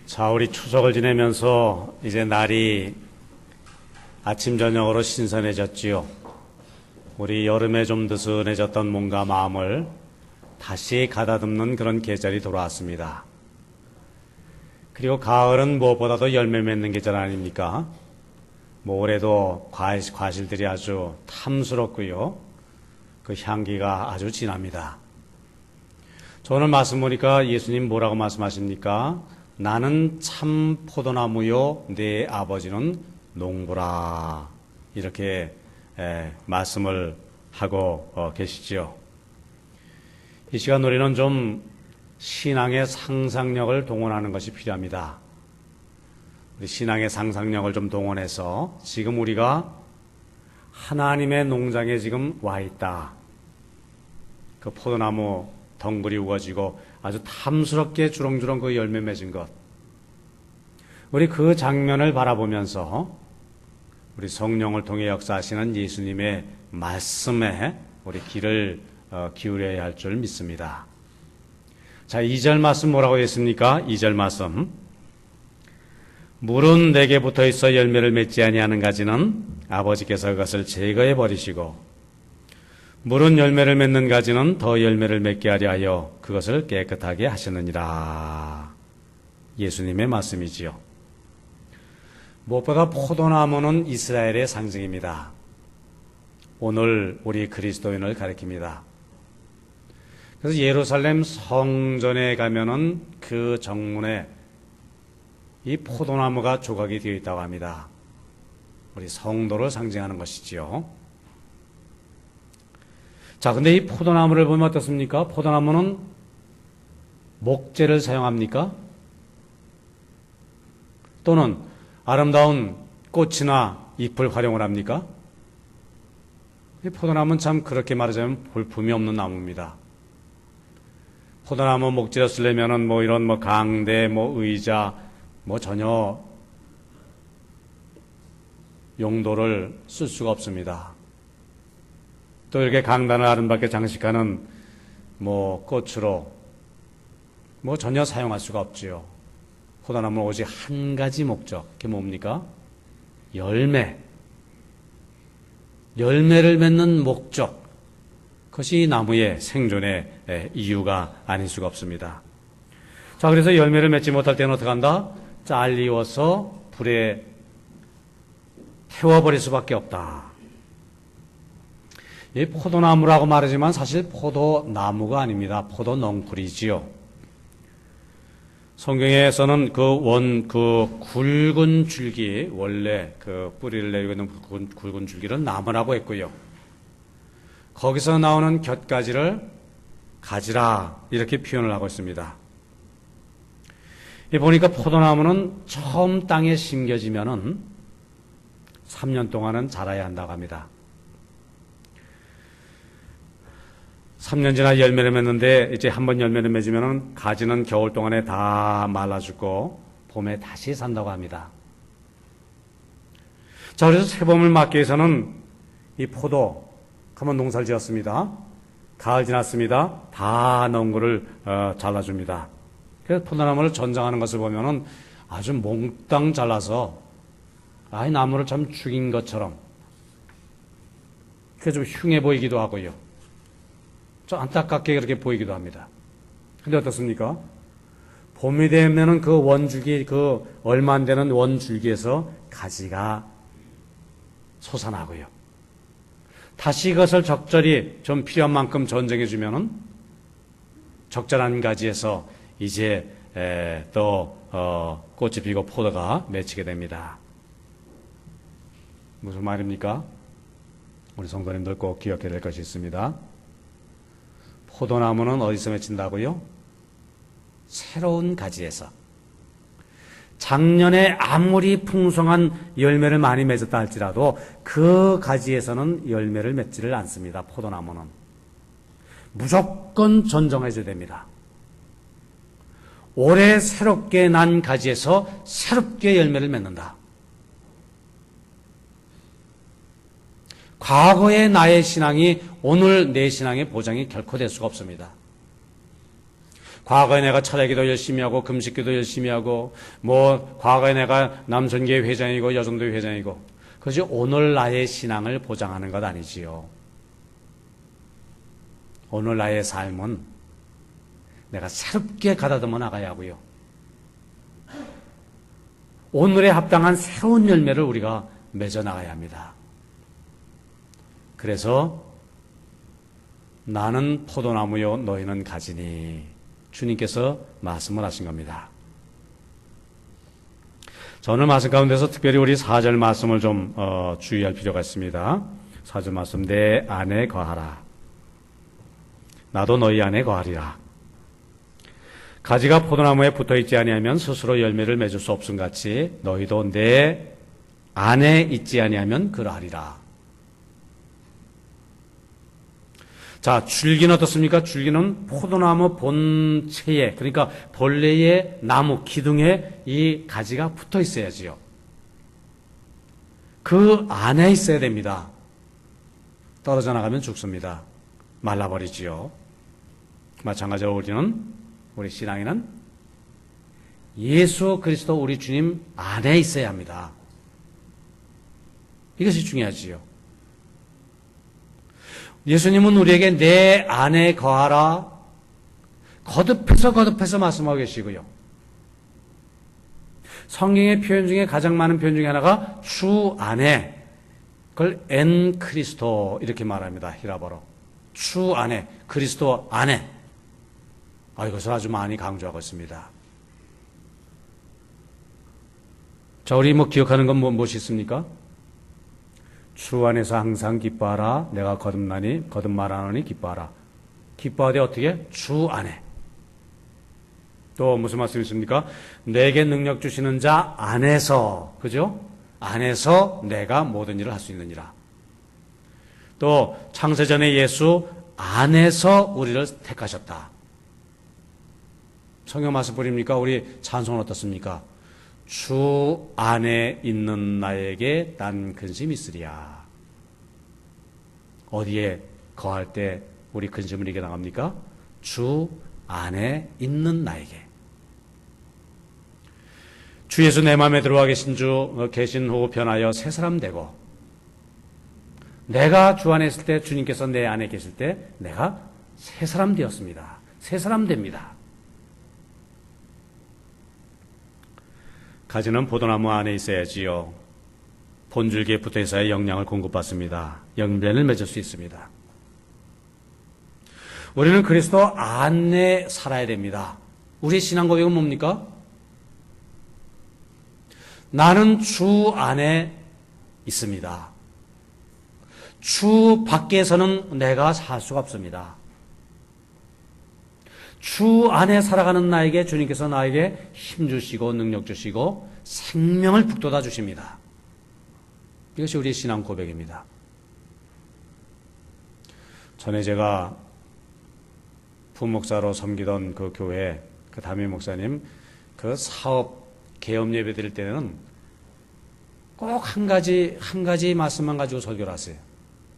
자, 우리 추석을 지내면서 이제 날이 아침 저녁으로 신선해졌지요. 우리 여름에 좀 느슨해졌던 몸과 마음을 다시 가다듬는 그런 계절이 돌아왔습니다. 그리고 가을은 무엇보다도 열매 맺는 계절 아닙니까? 올해도 과실들이 아주 탐스럽고요. 그 향기가 아주 진합니다. 저 오늘 말씀 보니까 예수님 뭐라고 말씀하십니까? 나는 참 포도나무요 내 아버지는 농부라, 이렇게 말씀을 하고 계시죠. 이 시간 우리는 좀 신앙의 상상력을 동원하는 것이 필요합니다. 우리 신앙의 상상력을 좀 동원해서 지금 우리가 하나님의 농장에 지금 와 있다. 그 포도나무 덩굴이 우거지고 아주 탐스럽게 주렁주렁 그 열매 맺은 것. 우리 그 장면을 바라보면서 우리 성령을 통해 역사하시는 예수님의 말씀에 우리 귀를 기울여야 할 줄 믿습니다. 자, 2절 말씀 뭐라고 했습니까? 2절 말씀. 물은 내게 붙어 있어 열매를 맺지 아니하는 가지는 아버지께서 그것을 제거해 버리시고 물은 열매를 맺는 가지는 더 열매를 맺게 하려 하여 그것을 깨끗하게 하시느니라. 예수님의 말씀이지요. 무엇보다 포도나무는 이스라엘의 상징입니다. 오늘 우리 그리스도인을 가리킵니다. 그래서 예루살렘 성전에 가면은 그 정문에 이 포도나무가 조각이 되어 있다고 합니다. 우리 성도를 상징하는 것이지요. 자, 근데 이 포도나무를 보면 어떻습니까? 포도나무는 목재를 사용합니까? 또는 아름다운 꽃이나 잎을 활용을 합니까? 이 포도나무는 참 그렇게 말하자면 볼품이 없는 나무입니다. 포도나무 목재를 쓰려면은 이런 강대, 의자, 전혀 용도를 쓸 수가 없습니다. 또 이렇게 강단을 아름답게 장식하는 꽃으로 전혀 사용할 수가 없지요. 포도나무는 오직 한 가지 목적. 그게 뭡니까? 열매를 맺는 목적. 그것이 나무의 생존의 이유가 아닐 수가 없습니다. 자, 그래서 열매를 맺지 못할 때는 어떻게 한다? 잘리워서 불에 태워버릴 수밖에 없다. 이 포도나무라고 말하지만 사실 포도나무가 아닙니다. 포도넝쿨이지요. 성경에서는 그 굵은 줄기, 원래 그 뿌리를 내리고 있는 굵은 줄기를 나무라고 했고요. 거기서 나오는 곁가지를 가지라, 이렇게 표현을 하고 있습니다. 보니까 포도나무는 처음 땅에 심겨지면은 3년 동안은 자라야 한다고 합니다. 3년 지나 열매를 맺는데 이제 한번 열매를 맺으면은 가지는 겨울 동안에 다 말라 죽고 봄에 다시 산다고 합니다. 자, 그래서 새봄을 맞기 위해서는 이 포도 한번 농사를 지었습니다. 가을 지났습니다. 다 넝굴을 잘라줍니다. 그래서 포도나무를 전장하는 것을 보면은 아주 몽땅 잘라서 이 나무를 참 죽인 것처럼 그게 좀 흉해 보이기도 하고요. 좀 안타깝게 그렇게 보이기도 합니다. 근데 어떻습니까? 봄이 되면은 그 원줄기, 그 얼마 안 되는 원줄기에서 가지가 솟아나고요. 다시 이것을 적절히 좀 필요한 만큼 전정해 주면은 적절한 가지에서 이제 또 꽃이 피고 포도가 맺히게 됩니다. 무슨 말입니까? 우리 성도님들 꼭 기억해야 될 것이 있습니다. 포도나무는 어디서 맺힌다고요? 새로운 가지에서. 작년에 아무리 풍성한 열매를 많이 맺었다 할지라도 그 가지에서는 열매를 맺지를 않습니다. 포도나무는 무조건 전정해줘야 됩니다. 올해 새롭게 난 가지에서 새롭게 열매를 맺는다. 과거의 나의 신앙이 오늘 내 신앙의 보장이 결코 될 수가 없습니다. 과거에 내가 차례기도 열심히 하고 금식기도 열심히 하고 뭐 과거에 내가 남선교회 회장이고 여성교회 회장이고 그것이 오늘 나의 신앙을 보장하는 것 아니지요. 오늘 나의 삶은 내가 새롭게 가다듬어 나가야 하고요. 오늘에 합당한 새로운 열매를 우리가 맺어 나가야 합니다. 그래서 나는 포도나무요 너희는 가지니 주님께서 말씀을 하신 겁니다. 자, 오늘 말씀 가운데서 특별히 우리 4절 말씀을 좀 주의할 필요가 있습니다. 4절 말씀 내 안에 거하라. 나도 너희 안에 거하리라. 가지가 포도나무에 붙어있지 아니하면 스스로 열매를 맺을 수 없음 같이 너희도 내 안에 있지 아니하면 그러하리라. 자, 줄기는 어떻습니까? 줄기는 포도나무 본체에, 그러니까 본래의 나무 기둥에 이 가지가 붙어 있어야지요. 그 안에 있어야 됩니다. 떨어져 나가면 죽습니다. 말라버리지요. 마찬가지로 우리 신앙인은 예수 그리스도 우리 주님 안에 있어야 합니다. 이것이 중요하지요. 예수님은 우리에게 내 안에 거하라 거듭해서 말씀하고 계시고요. 성경의 표현 중에 가장 많은 표현 중에 하나가 주 안에, 그걸 엔 크리스토 이렇게 말합니다. 히라버로. 주 안에, 그리스도 안에. 이것을 아주 많이 강조하고 있습니다. 자, 우리 기억하는 건 무엇이 있습니까? 주 안에서 항상 기뻐하라. 내가 거듭말하노니 기뻐하라. 기뻐하되 어떻게? 주 안에. 또 무슨 말씀이 있습니까? 내게 능력 주시는 자 안에서, 그죠? 안에서 내가 모든 일을 할 수 있느니라. 또 창세전에 예수 안에서 우리를 택하셨다. 성경 말씀 보십니까? 우리 찬송은 어떻습니까? 주 안에 있는 나에게 난 근심이 있으리야. 어디에 거할 때 우리 근심을 이겨 나갑니까? 주 안에 있는 나에게. 주 예수 내 마음에 들어와 계신 후 변하여 새 사람 되고, 내가 주 안에 있을 때 주님께서 내 안에 계실 때 내가 새 사람 되었습니다. 새 사람 됩니다. 가지는 포도나무 안에 있어야지요. 본줄기에 붙어 있어야 영양을 공급받습니다. 열매를 맺을 수 있습니다. 우리는 그리스도 안에 살아야 됩니다. 우리의 신앙 고백은 뭡니까? 나는 주 안에 있습니다. 주 밖에서는 내가 살 수가 없습니다. 주 안에 살아가는 나에게 주님께서 나에게 힘 주시고 능력 주시고 생명을 북돋아 주십니다. 이것이 우리의 신앙 고백입니다. 전에 제가 부목사로 섬기던 그 교회 그 담임 목사님 그 사업 개업 예배 드릴 때는 꼭 한 가지 말씀만 가지고 설교를 하세요.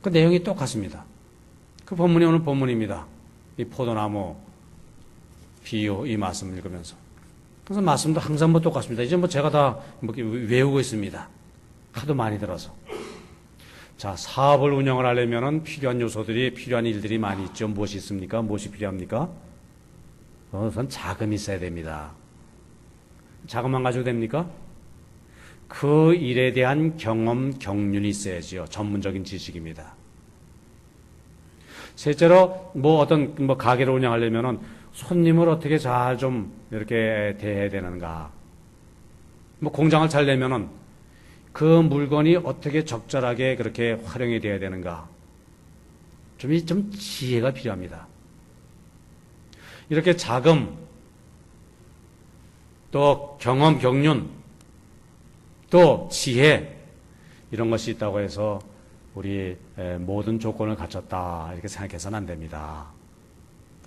그 내용이 똑같습니다. 그 본문이 오늘 본문입니다. 이 포도나무 비유 이 말씀을 읽으면서. 그래서 말씀도 항상 똑같습니다. 이제 제가 다 외우고 있습니다. 하도 많이 들어서. 자, 사업을 운영을 하려면 필요한 요소들이, 필요한 일들이 많이 있죠. 무엇이 있습니까? 무엇이 필요합니까? 우선 자금이 있어야 됩니다. 자금만 가지고 됩니까? 그 일에 대한 경험, 경륜이 있어야지요. 전문적인 지식입니다. 실제로 어떤 가게를 운영하려면은 손님을 어떻게 잘 좀 이렇게 대해야 되는가. 공장을 차리려면은 그 물건이 어떻게 적절하게 그렇게 활용이 되어야 되는가. 좀 지혜가 필요합니다. 이렇게 자금, 또 경험, 경륜, 또 지혜, 이런 것이 있다고 해서 우리 모든 조건을 갖췄다 이렇게 생각해서는 안 됩니다.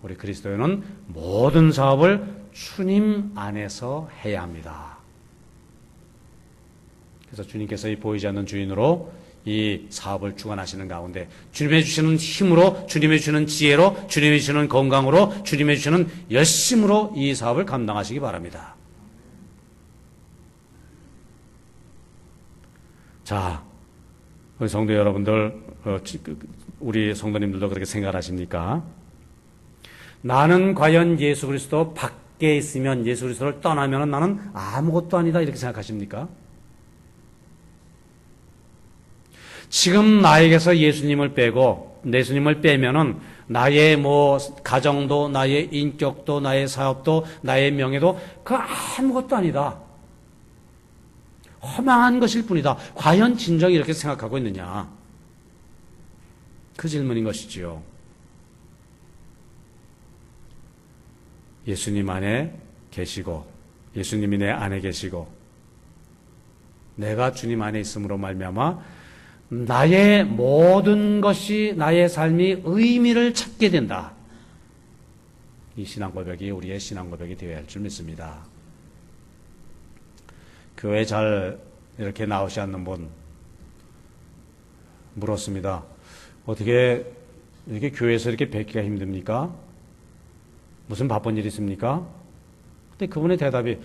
우리 그리스도인은 모든 사업을 주님 안에서 해야 합니다. 그래서 주님께서 이 보이지 않는 주인으로 이 사업을 주관하시는 가운데 주님의 주시는 힘으로, 주님의 주시는 지혜로, 주님의 주시는 건강으로, 주님의 주시는 열심으로 이 사업을 감당하시기 바랍니다. 자, 우리 성도 여러분들, 우리 성도님들도 그렇게 생각하십니까? 나는 과연 예수 그리스도 밖에 있으면, 예수 그리스도를 떠나면 나는 아무것도 아니다, 이렇게 생각하십니까? 지금 나에게서 예수님을 빼고, 예수님을 빼면은 나의 가정도, 나의 인격도, 나의 사업도, 나의 명예도 그 아무것도 아니다. 허망한 것일 뿐이다. 과연 진정히 이렇게 생각하고 있느냐? 그 질문인 것이지요. 예수님 안에 계시고, 예수님이 내 안에 계시고, 내가 주님 안에 있음으로 말미암아 나의 모든 것이, 나의 삶이 의미를 찾게 된다. 이 신앙 고백이 우리의 신앙 고백이 되어야 할 줄 믿습니다. 교회 잘 이렇게 나오지 않는 분 물었습니다. 어떻게 이렇게 교회에서 이렇게 뵙기가 힘듭니까? 무슨 바쁜 일 있습니까? 근데 그분의 대답이,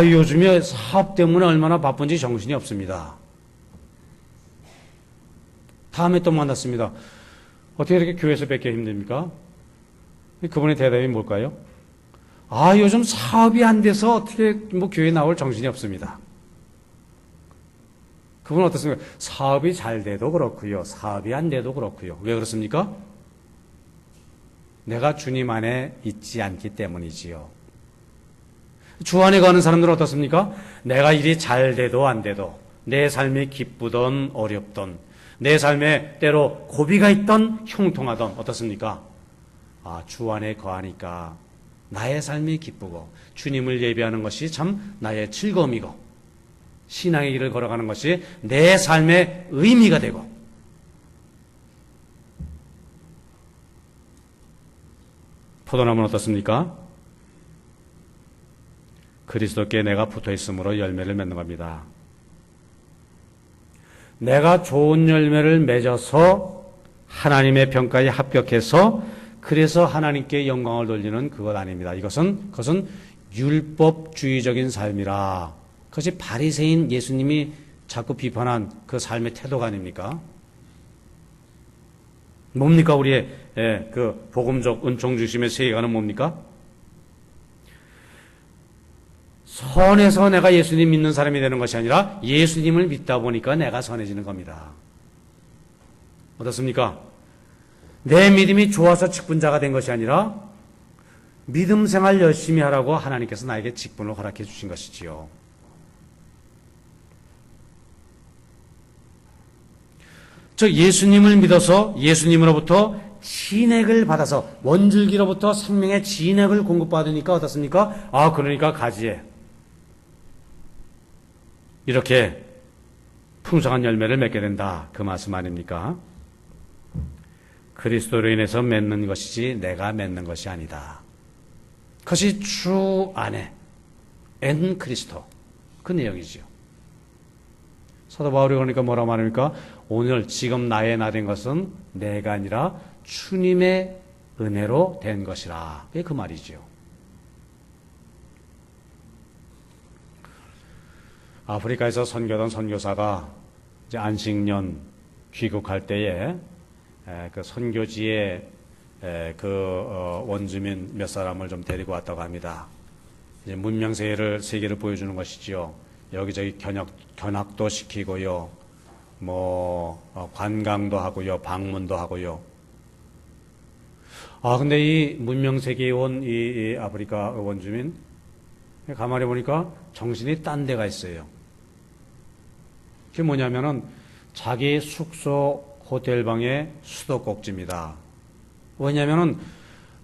요즘에 사업 때문에 얼마나 바쁜지 정신이 없습니다. 다음에 또 만났습니다. 어떻게 이렇게 교회에서 뵙기가 힘듭니까? 그분의 대답이 뭘까요? 요즘 사업이 안 돼서 어떻게 교회에 나올 정신이 없습니다. 그분은 어떻습니까? 사업이 잘 돼도 그렇고요. 사업이 안 돼도 그렇고요. 왜 그렇습니까? 내가 주님 안에 있지 않기 때문이지요. 주 안에 가는 사람들은 어떻습니까? 내가 일이 잘 돼도 안 돼도, 내 삶이 기쁘던 어렵던, 내 삶에 때로 고비가 있던 형통하던, 어떻습니까? 주 안에 거하니까 나의 삶이 기쁘고 주님을 예배하는 것이 참 나의 즐거움이고 신앙의 길을 걸어가는 것이 내 삶의 의미가 되고, 포도나무는 어떻습니까? 그리스도께 내가 붙어 있으므로 열매를 맺는 겁니다. 내가 좋은 열매를 맺어서 하나님의 평가에 합격해서 그래서 하나님께 영광을 돌리는 그것 아닙니다. 그것은 율법주의적인 삶이라. 그것이 바리새인 예수님이 자꾸 비판한 그 삶의 태도가 아닙니까? 뭡니까? 우리의 그 복음적 은총 중심의 세계관은 뭡니까? 선해서 내가 예수님 믿는 사람이 되는 것이 아니라 예수님을 믿다 보니까 내가 선해지는 겁니다. 어떻습니까? 내 믿음이 좋아서 직분자가 된 것이 아니라 믿음 생활 열심히 하라고 하나님께서 나에게 직분을 허락해 주신 것이지요. 즉 예수님을 믿어서 예수님으로부터 진액을 받아서 원줄기로부터 생명의 진액을 공급받으니까 어떻습니까? 그러니까 가지에 이렇게 풍성한 열매를 맺게 된다. 그 말씀 아닙니까? 그리스도로 인해서 맺는 것이지 내가 맺는 것이 아니다. 그것이 주 안에 엔 그리스도, 그 내용이지요. 사도 바울이 그러니까 뭐라 말합니까? 오늘 지금 나의 나 된 것은 내가 아니라 주님의 은혜로 된 것이라. 그게 그 말이지요. 아프리카에서 선교던 선교사가 이제 안식년 귀국할 때에 그 선교지에 원주민 몇 사람을 좀 데리고 왔다고 합니다. 이제 문명세계를 세계를 보여주는 것이지요. 여기저기 견학도 시키고요, 관광도 하고요, 방문도 하고요. 근데 이 문명세계에 온 이 아프리카 원주민 가만히 보니까 정신이 딴 데가 있어요. 그게 뭐냐면은 자기 숙소 호텔방의 수도꼭지입니다. 왜냐면은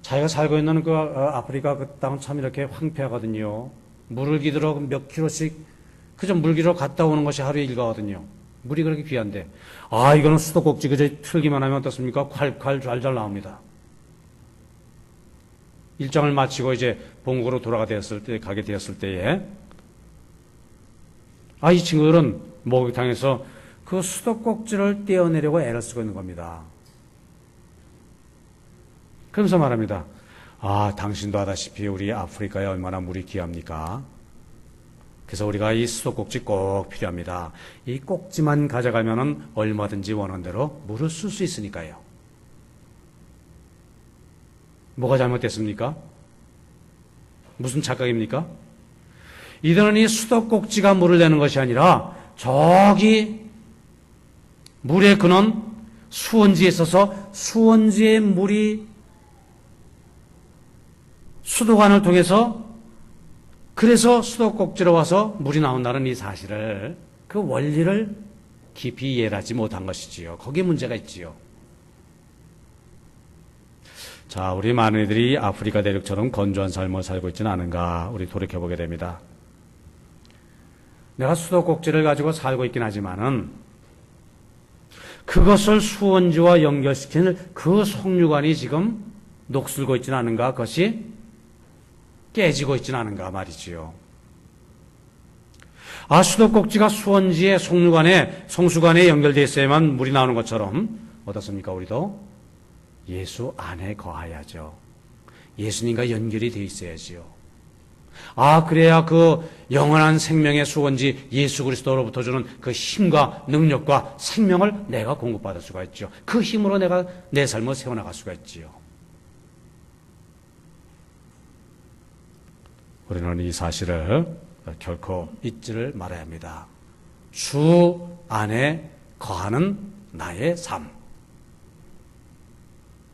자기가 살고 있는 그 아프리카 그 땅은 참 이렇게 황폐하거든요. 물을 기들어 몇 킬로씩 그저 물 기들어 갔다 오는 것이 하루에 일과거든요. 물이 그렇게 귀한데, 이거는 수도꼭지 그저 틀기만 하면 어떻습니까? 콸콸 잘잘 나옵니다. 일정을 마치고 이제 본국으로 가게 되었을 때에, 이 친구들은 목욕탕에서 그 수도꼭지를 떼어내려고 애를 쓰고 있는 겁니다. 그러면서 말합니다. 아, 당신도 아다시피 우리 아프리카에 얼마나 물이 귀합니까? 그래서 우리가 이 수도꼭지 꼭 필요합니다. 이 꼭지만 가져가면은 얼마든지 원하는 대로 물을 쓸 수 있으니까요. 뭐가 잘못됐습니까? 무슨 착각입니까? 이들은 이 수도꼭지가 물을 내는 것이 아니라 저기 물의 근원 수원지에 있어서 수원지의 물이 수도관을 통해서 그래서 수도꼭지로 와서 물이 나온다는 이 사실을 그 원리를 깊이 이해하지 못한 것이지요. 거기에 문제가 있지요. 자, 우리 많은 이들이 아프리카 대륙처럼 건조한 삶을 살고 있지는 않은가 우리 돌이켜보게 됩니다. 내가 수도꼭지를 가지고 살고 있긴 하지만은 그것을 수원지와 연결시키는 그 송유관이 지금 녹슬고 있지는 않은가, 그것이 깨지고 있지는 않은가 말이지요. 아, 수도꼭지가 수원지의 송수관에 연결되어 있어야만 물이 나오는 것처럼 어떻습니까? 우리도 예수 안에 거하야죠. 예수님과 연결이 되어 있어야지요. 아, 그래야 그 영원한 생명의 수원지 예수 그리스도로부터 주는 그 힘과 능력과 생명을 내가 공급받을 수가 있죠. 그 힘으로 내가 내 삶을 세워나갈 수가 있지요. 우리는 이 사실을 결코 잊지를 말아야 합니다. 주 안에 거하는 나의 삶.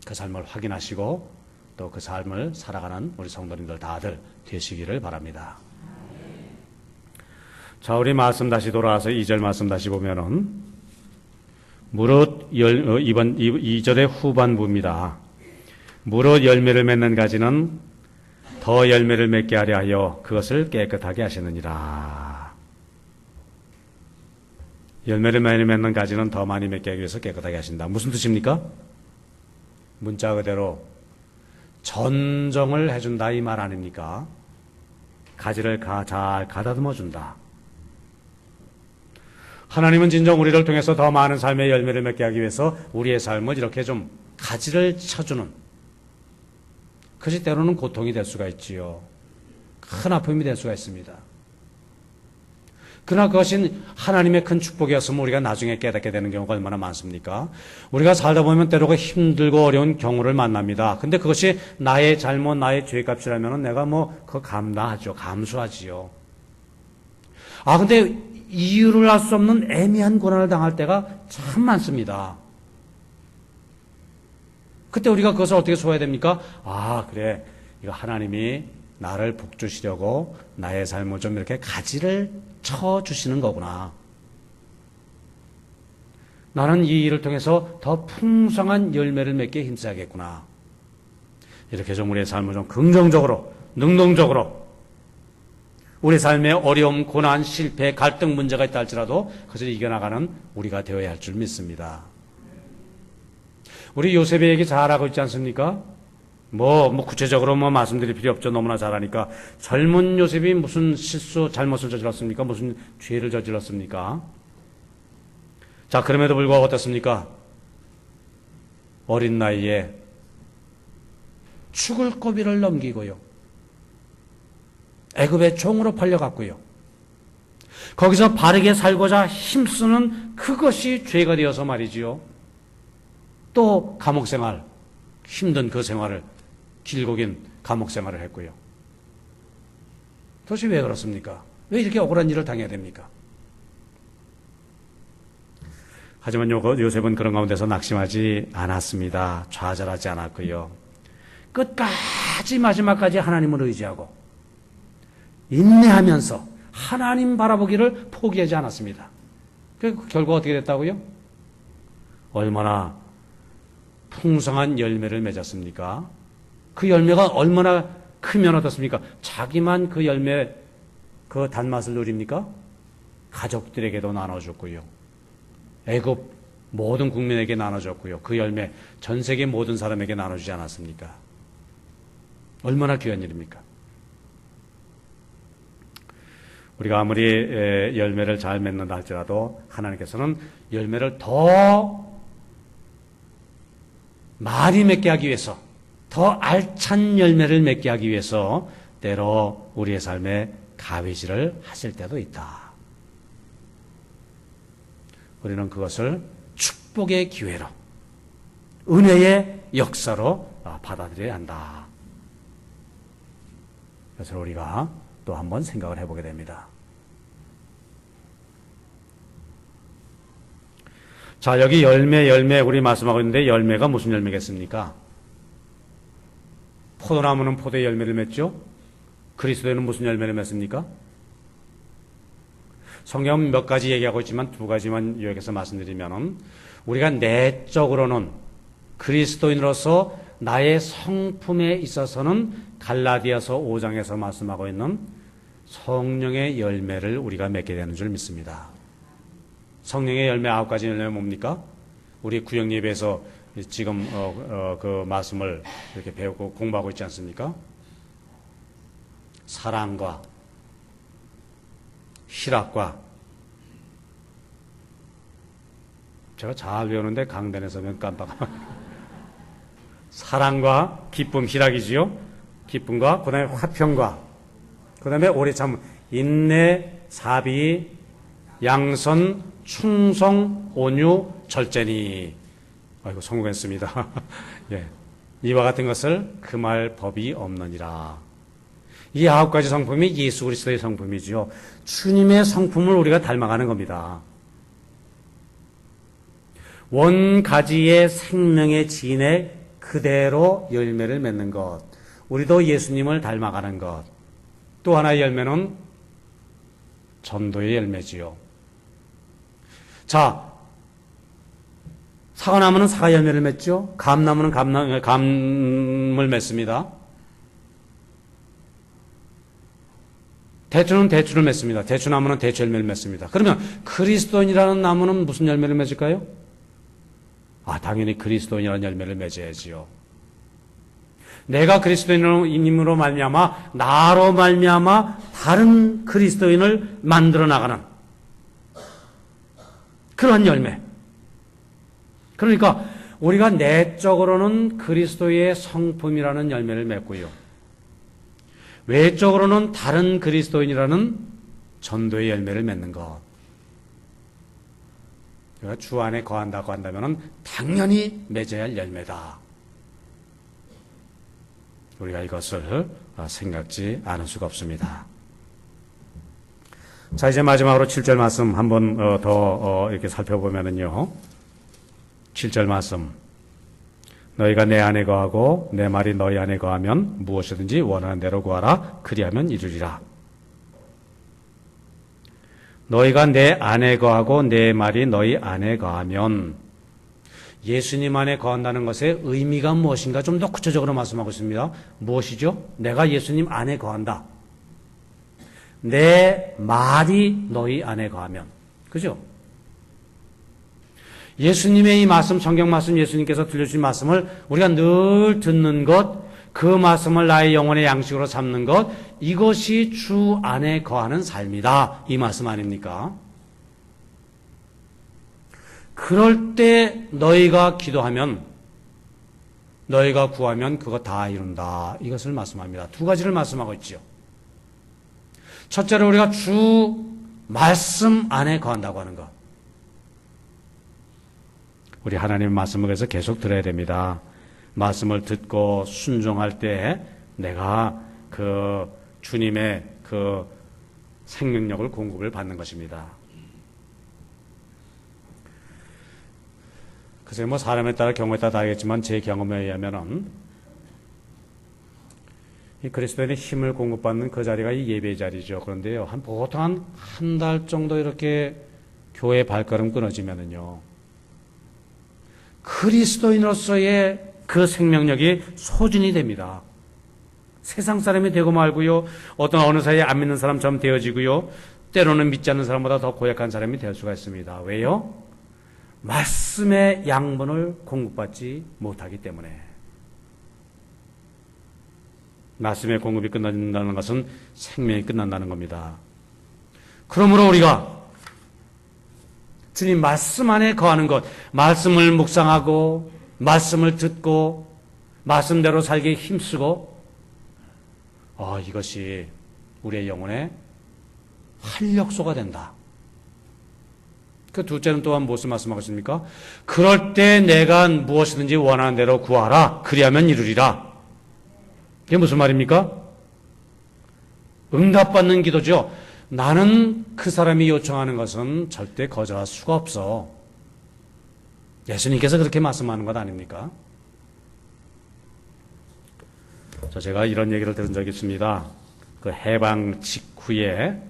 그 삶을 확인하시고 또 그 삶을 살아가는 우리 성도님들 다들 되시기를 바랍니다. 자, 우리 말씀 다시 돌아와서 2절 말씀 다시 보면은 무릇 2절의 후반부입니다. 무릇 열매를 맺는 가지는 더 열매를 맺게 하려 하여 그것을 깨끗하게 하시느니라. 열매를 많이 맺는 가지는 더 많이 맺게 하기 위해서 깨끗하게 하신다. 무슨 뜻입니까? 문자 그대로 전정을 해준다 이 말 아닙니까? 가지를 잘 가다듬어 준다. 하나님은 진정 우리를 통해서 더 많은 삶의 열매를 맺게 하기 위해서 우리의 삶을 이렇게 좀 가지를 쳐주는, 그것이 때로는 고통이 될 수가 있지요. 큰 아픔이 될 수가 있습니다. 그러나 그것이 하나님의 큰 축복이었으면 우리가 나중에 깨닫게 되는 경우가 얼마나 많습니까? 우리가 살다 보면 때로 힘들고 어려운 경우를 만납니다. 근데 그것이 나의 잘못, 나의 죄값이라면 내가 그거 감당하죠. 감수하지요. 아, 근데 이유를 알 수 없는 애매한 고난을 당할 때가 참 많습니다. 그때 우리가 그것을 어떻게 소화해야 됩니까? 아, 그래. 이거 하나님이 나를 복주시려고 나의 삶을 좀 이렇게 가지를 쳐주시는 거구나. 나는 이 일을 통해서 더 풍성한 열매를 맺기에 힘써야겠구나. 이렇게 좀 우리의 삶을 좀 긍정적으로, 능동적으로 우리 삶에 어려움, 고난, 실패, 갈등 문제가 있다 할지라도 그것을 이겨나가는 우리가 되어야 할 줄 믿습니다. 우리 요셉의 얘기 잘 알고 있지 않습니까? 구체적으로 말씀드릴 필요 없죠. 너무나 잘 아니까. 젊은 요셉이 무슨 잘못을 저질렀습니까? 무슨 죄를 저질렀습니까? 자, 그럼에도 불구하고 어떻습니까? 어린 나이에 죽을 고비를 넘기고요. 애굽의 종으로 팔려갔고요. 거기서 바르게 살고자 힘쓰는 그것이 죄가 되어서 말이지요. 또 감옥생활, 힘든 그 생활을, 길고 긴 감옥생활을 했고요. 도대체 왜 그렇습니까? 왜 이렇게 억울한 일을 당해야 됩니까? 하지만 요셉은 그런 가운데서 낙심하지 않았습니다. 좌절하지 않았고요. 끝까지 마지막까지 하나님을 의지하고 인내하면서 하나님 바라보기를 포기하지 않았습니다. 그 결과 어떻게 됐다고요? 얼마나 풍성한 열매를 맺었습니까? 그 열매가 얼마나 크면 어떻습니까? 자기만 그 열매, 그 단맛을 누립니까? 가족들에게도 나눠줬고요. 애굽 모든 국민에게 나눠줬고요. 그 열매 전 세계 모든 사람에게 나눠주지 않았습니까? 얼마나 귀한 일입니까? 우리가 아무리 열매를 잘 맺는다 할지라도 하나님께서는 열매를 더 많이 맺게 하기 위해서, 더 알찬 열매를 맺게 하기 위해서 때로 우리의 삶에 가위질을 하실 때도 있다. 우리는 그것을 축복의 기회로, 은혜의 역사로 받아들여야 한다. 그래서 우리가 또 한번 생각을 해보게 됩니다. 자, 여기 열매 우리 말씀하고 있는데 열매가 무슨 열매겠습니까? 포도나무는 포도의 열매를 맺죠? 그리스도에는 무슨 열매를 맺습니까? 성경은 몇 가지 얘기하고 있지만 두 가지만 요약해서 말씀드리면, 우리가 내적으로는 그리스도인으로서 나의 성품에 있어서는 갈라디아서 5장에서 말씀하고 있는 성령의 열매를 우리가 맺게 되는 줄 믿습니다. 성령의 열매 9가지 열매는 뭡니까? 우리 구역 예배에서 지금 그 말씀을 이렇게 배우고 공부하고 있지 않습니까? 사랑과 희락과, 제가 잘 배우는데 강단에서 면 깜빡. 사랑과 기쁨, 희락이지요. 기쁨과, 그 다음에 화평과, 그 다음에 오래 참, 인내, 사비, 양선, 충성, 온유, 절제니. 아이고, 성공했습니다. 예. 이와 같은 것을 금할 법이 없느니라. 이 9가지 성품이 예수 그리스도의 성품이지요. 주님의 성품을 우리가 닮아가는 겁니다. 원가지의 생명의 진에 그대로 열매를 맺는 것. 우리도 예수님을 닮아가는 것. 또 하나의 열매는 전도의 열매지요. 자, 사과나무는 사과 열매를 맺죠. 감나무는 감을 맺습니다. 대추는 대추를 맺습니다. 대추나무는 대추 열매를 맺습니다. 그러면 그리스도인이라는 나무는 무슨 열매를 맺을까요? 당연히 그리스도인이라는 열매를 맺어야지요. 내가 그리스도인으로 말미암아, 나로 말미암아 다른 그리스도인을 만들어 나가는 그런 열매. 그러니까 우리가 내적으로는 그리스도의 성품이라는 열매를 맺고요, 외적으로는 다른 그리스도인이라는 전도의 열매를 맺는 것. 주 안에 거한다고 한다면 당연히 맺어야 할 열매다. 우리가 이것을 생각지 않을 수가 없습니다. 자, 이제 마지막으로 7절 말씀 한번 더 이렇게 살펴보면은요. 7절 말씀. 너희가 내 안에 거하고 내 말이 너희 안에 거하면 무엇이든지 원하는 대로 구하라. 그리하면 이루리라. 너희가 내 안에 거하고 내 말이 너희 안에 거하면, 예수님 안에 거한다는 것의 의미가 무엇인가 좀 더 구체적으로 말씀하고 있습니다. 무엇이죠? 내가 예수님 안에 거한다. 내 말이 너희 안에 거하면. 그죠? 예수님의 이 말씀, 성경 말씀, 예수님께서 들려주신 말씀을 우리가 늘 듣는 것, 그 말씀을 나의 영혼의 양식으로 삼는 것, 이것이 주 안에 거하는 삶이다. 이 말씀 아닙니까? 그럴 때 너희가 기도하면, 너희가 구하면 그거 다 이룬다. 이것을 말씀합니다. 두 가지를 말씀하고 있죠. 첫째로 우리가 주 말씀 안에 거한다고 하는 것. 우리 하나님의 말씀을 그래서 계속 들어야 됩니다. 말씀을 듣고 순종할 때 내가 그 주님의 그 생명력을 공급을 받는 것입니다. 글쎄 뭐 사람에 따라 경우에 따라 다르겠지만 제 경험에 의하면은 이 그리스도인의 힘을 공급받는 그 자리가 이 예배의 자리죠. 그런데요, 보통 한 달 정도 이렇게 교회 발걸음 끊어지면은요, 그리스도인으로서의 그 생명력이 소진이 됩니다. 세상 사람이 되고 말고요, 어느 사이에 안 믿는 사람처럼 되어지고요, 때로는 믿지 않는 사람보다 더 고약한 사람이 될 수가 있습니다. 왜요? 말씀의 양분을 공급받지 못하기 때문에. 말씀의 공급이 끝난다는 것은 생명이 끝난다는 겁니다. 그러므로 우리가 주님 말씀 안에 거하는 것, 말씀을 묵상하고 말씀을 듣고 말씀대로 살기에 힘쓰고 이것이 우리의 영혼의 활력소가 된다. 그 둘째는 또한 무엇을 말씀하겠습니까? 그럴 때 내가 무엇이든지 원하는 대로 구하라. 그리하면 이루리라. 이게 무슨 말입니까? 응답받는 기도죠. 나는 그 사람이 요청하는 것은 절대 거절할 수가 없어. 예수님께서 그렇게 말씀하는 것 아닙니까? 제가 이런 얘기를 들은 적이 있습니다. 그 해방 직후에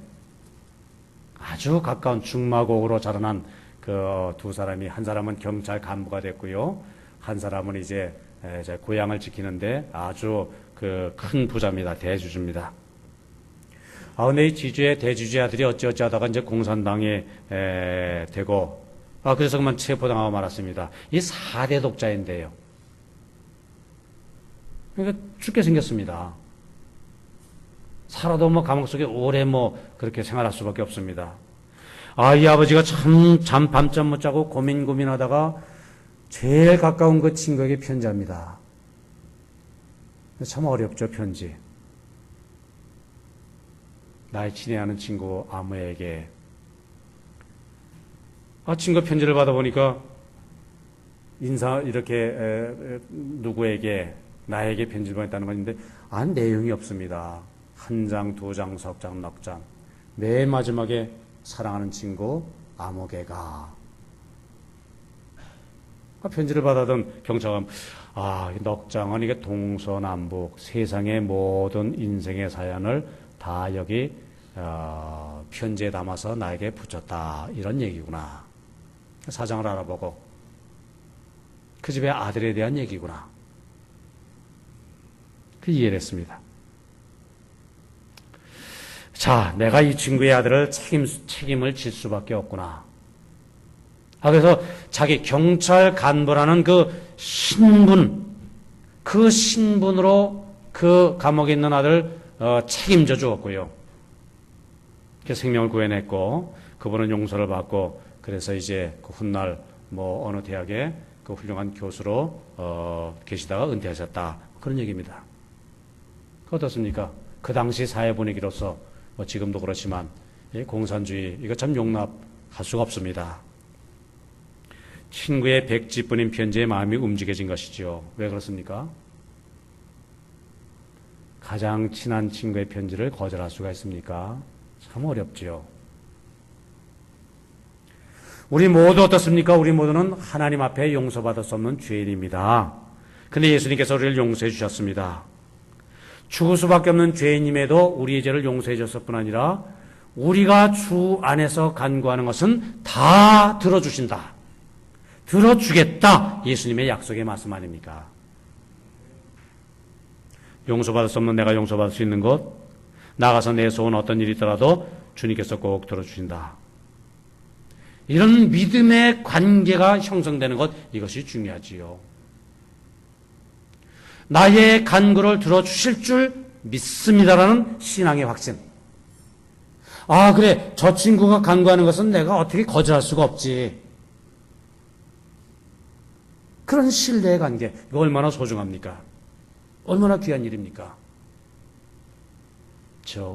아주 가까운 중마고으로 자라난 그 두 사람이, 한 사람은 경찰 간부가 됐고요. 한 사람은 이제 고향을 지키는데 아주 그 큰 부자입니다. 대주주입니다. 근데 이 지주의 대주주의 아들이 어찌어찌 하다가 이제 공산당에 되고, 그래서 그만 체포당하고 말았습니다. 이 4대 독자인데요. 그러니까 죽게 생겼습니다. 살아도 감옥 속에 오래 그렇게 생활할 수밖에 없습니다. 이 아버지가 참 밤잠 못 자고 고민하다가 제일 가까운 그 친구에게 편지합니다. 참 어렵죠, 편지. 나의 친애하는 친구 아무에게. 친구 편지를 받아보니까 누구에게, 나에게 편지를 보냈다는 건데, 내용이 없습니다. 1장, 2장, 3장, 넉 장. 맨 마지막에 사랑하는 친구 아무개가. 편지를 받아던 경찰관, 넉 장은 이게 동서남북 세상의 모든 인생의 사연을 다 여기 편지에 담아서 나에게 붙였다. 이런 얘기구나. 사정을 알아보고 그 집의 아들에 대한 얘기구나. 그 이해를 했습니다. 자, 내가 이 친구의 아들을 책임을 질 수밖에 없구나. 그래서 자기 경찰 간부라는 그 신분으로 그 감옥에 있는 아들을 책임져 주었고요. 생명을 구해냈고, 그분은 용서를 받고, 그래서 이제 그 훗날 어느 대학에 그 훌륭한 교수로 계시다가 은퇴하셨다. 그런 얘기입니다. 어떻습니까? 그 당시 사회 분위기로서 지금도 그렇지만 공산주의 이거 참 용납할 수가 없습니다. 친구의 백지뿐인 편지에 마음이 움직여진 것이죠. 왜 그렇습니까? 가장 친한 친구의 편지를 거절할 수가 있습니까? 참 어렵지요. 우리 모두 어떻습니까? 우리 모두는 하나님 앞에 용서받을 수 없는 죄인입니다. 근데 예수님께서 우리를 용서해 주셨습니다. 죽을 수밖에 없는 죄인임에도 우리의 죄를 용서해 줬을 뿐 아니라 우리가 주 안에서 간구하는 것은 다 들어주신다. 들어주겠다. 예수님의 약속의 말씀 아닙니까? 용서받을 수 없는 내가 용서받을 수 있는 것, 나가서 내 소원 어떤 일이 있더라도 주님께서 꼭 들어주신다. 이런 믿음의 관계가 형성되는 것, 이것이 중요하지요. 나의 간구를 들어주실 줄 믿습니다라는 신앙의 확신. 그래, 저 친구가 간구하는 것은 내가 어떻게 거절할 수가 없지. 그런 신뢰의 관계, 이거 얼마나 소중합니까? 얼마나 귀한 일입니까?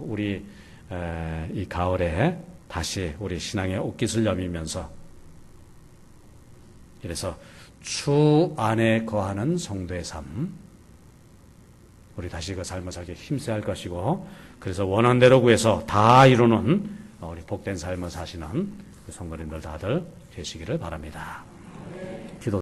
우리 이 가을에 다시 우리 신앙의 옷깃을 여미면서, 이래서 주 안에 거하는 성도의 삶, 우리 다시 그 삶을 살기 힘써야 할 것이고, 그래서 원하는 대로 구해서 다 이루는 우리 복된 삶을 사시는 성도님들 다들 되시기를 바랍니다. 기도